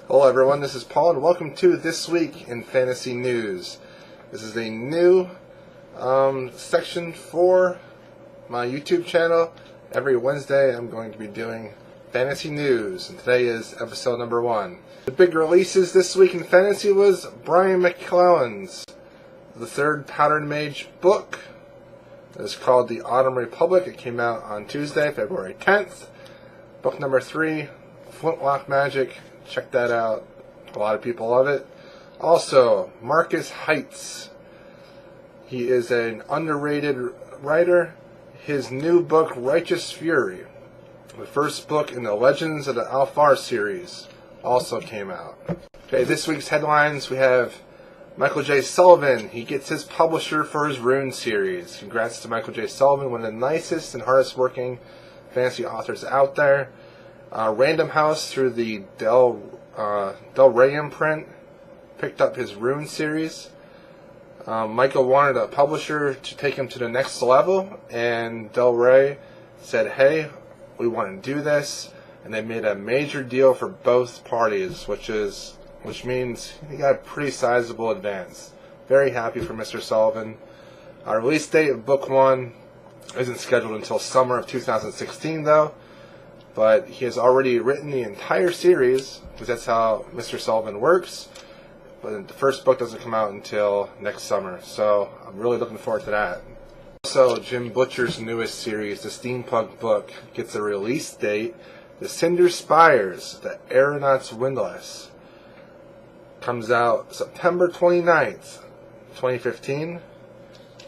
Hello everyone, this is Paul and welcome to This Week in Fantasy News. This is a new section for my YouTube channel. Every Wednesday I'm going to be doing fantasy news, and today is episode number 1. The big releases this week in fantasy was Brian McClellan's the third Pattern Mage book. It's called The Autumn Republic. It came out on Tuesday, February 10th. Book number 3, Flintlock Magic. Check that out. A lot of people love it. Also, Markus Heitz. He is an underrated writer. His new book, Righteous Fury, the first book in the Legends of the Alfar series, also came out. Okay, this week's headlines, we have Michael J Sullivan. He gets his publisher for his Rune series. Congrats to Michael J Sullivan, one of the nicest and hardest working fantasy authors out there. Random House through the Del Rey imprint picked up his Rune series. Michael wanted a publisher to take him to the next level, and Del Rey said, hey, we want to do this, and they made a major deal for both parties, which means he got a pretty sizable advance. Very happy for Mr. Sullivan. Our release date of book 1 isn't scheduled until summer of 2016 though. But he has already written the entire series, because that's how Mr. Sullivan works. But the first book doesn't come out until next summer, so I'm really looking forward to that. Also, Jim Butcher's newest series, the Steampunk book, gets a release date. The Cinder Spires, The Aeronaut's Windlass, comes out September 29th, 2015.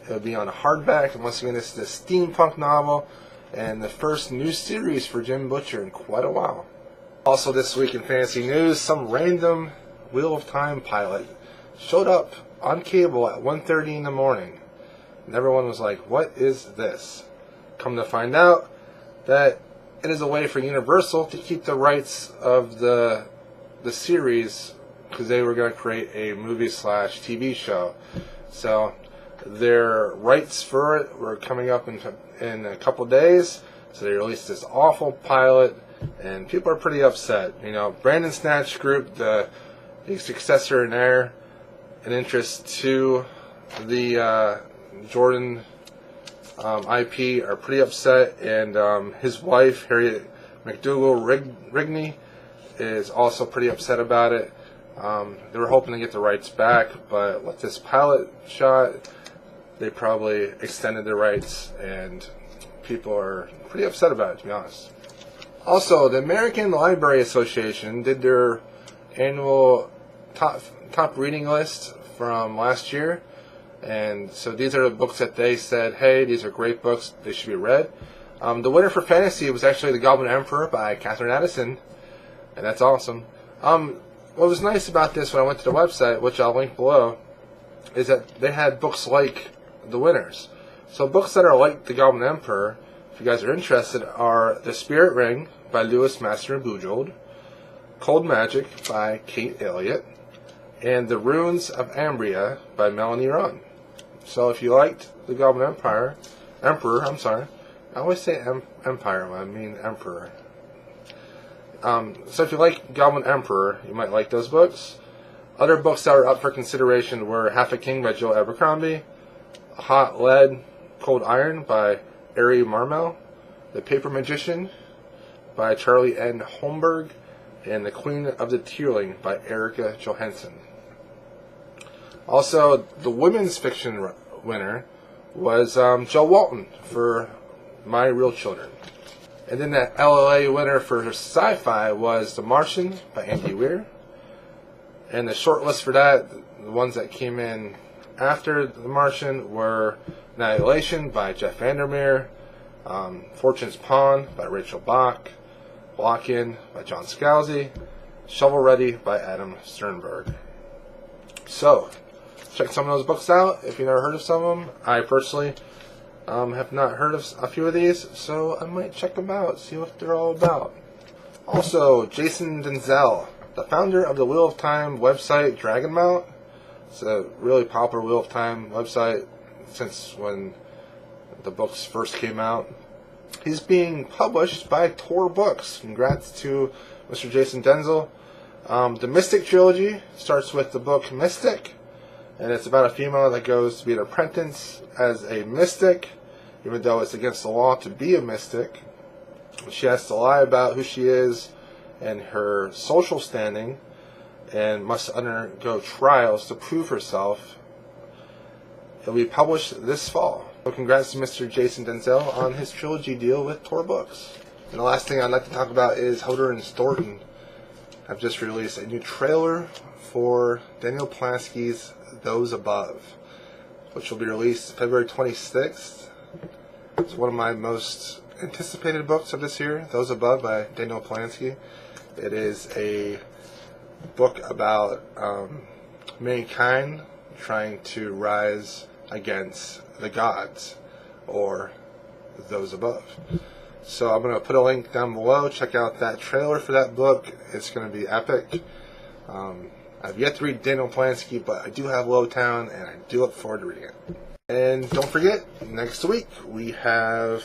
It'll be on hardback, and once again, this is the steampunk novel, and the first new series for Jim Butcher in quite a while. Also this week in fantasy news, some random Wheel of Time pilot showed up on cable at 1:30 in the morning. And everyone was like, what is this? Come to find out that it is a way for Universal to keep the rights of the series, because they were going to create a movie/TV show. So their rights for it were coming up in a couple days, so they released this awful pilot, and people are pretty upset. You know, Brandon Snatch Group, the successor and heir in interest to the Jordan IP, are pretty upset, and his wife, Harriet McDougal Rigney, is also pretty upset about it. They were hoping to get the rights back, but with this pilot shot, they probably extended their rights, and people are pretty upset about it, to be honest. Also, the American Library Association did their annual top reading list from last year, and so these are the books that they said, hey, these are great books, they should be read. The winner for fantasy was actually The Goblin Emperor by Catherine Addison, and that's awesome. What was nice about this when I went to the website, which I'll link below, is that they had books like the winners. So books that are like The Goblin Emperor, if you guys are interested, are The Spirit Ring by Lewis Master and Bujold, Cold Magic by Kate Elliott, and The Runes of Ambria by Melanie Runn. So if you liked The Goblin Emperor, I always say Empire when I mean Emperor. So if you like Goblin Emperor, you might like those books. Other books that were up for consideration were Half a King by Joe Abercrombie, Hot Lead, Cold Iron by Ari Marmel, The Paper Magician by Charlie N. Holmberg, and The Queen of the Tierling by Erica Johansson. Also, the women's fiction winner was Joe Walton for My Real Children. And then the LLA winner for sci-fi was The Martian by Andy Weir. And the short list for that, the ones that came in after The Martian, were Annihilation by Jeff Vandermeer, Fortune's Pawn by Rachel Bach, Lock-In by John Scalzi, Shovel Ready by Adam Sternberg. So, check some of those books out if you've never heard of some of them. I personally have not heard of a few of these, so I might check them out, see what they're all about. Also, Jason Denzel, the founder of the Wheel of Time website Dragonmount. It's a really popular Wheel of Time website since when the books first came out. He's being published by Tor Books. Congrats to Mr. Jason Denzel. The Mystic Trilogy starts with the book Mystic, and it's about a female that goes to be an apprentice as a mystic, even though it's against the law to be a mystic. She has to lie about who she is and her social standing, and must undergo trials to prove herself. It'll be published this fall. So congrats to Mr. Jason Denzel on his trilogy deal with Tor Books. And the last thing I'd like to talk about is Hodder and Thornton have just released a new trailer for Daniel Plansky's Those Above, which will be released February 26th. It's one of my most anticipated books of this year, Those Above by Daniel Plansky. It is a book about mankind trying to rise against the gods, or those above. So I'm going to put a link down below. Check out that trailer for that book. It's going to be epic. I've yet to read Daniel Plansky, but I do have Lowtown, and I do look forward to reading it. And don't forget, next week we have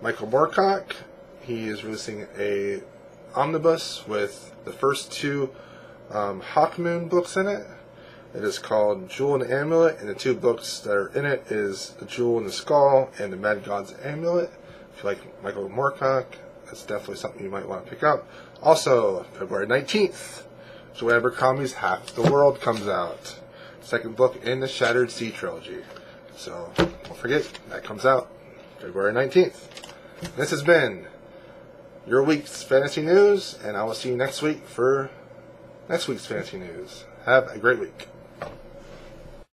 Michael Moorcock. He is releasing a omnibus with the first two Hawkmoon books in it. It is called Jewel and the Amulet, and the two books that are in it is The Jewel in the Skull and The Mad God's Amulet. If you like Michael Moorcock, that's definitely something you might want to pick up. Also, February 19th, Joe Abercrombie's Half the World comes out. Second book in the Shattered Sea trilogy. So, don't forget, that comes out February 19th. This has been your week's fantasy news, and I will see you next week for next week's fantasy news. Have a great week.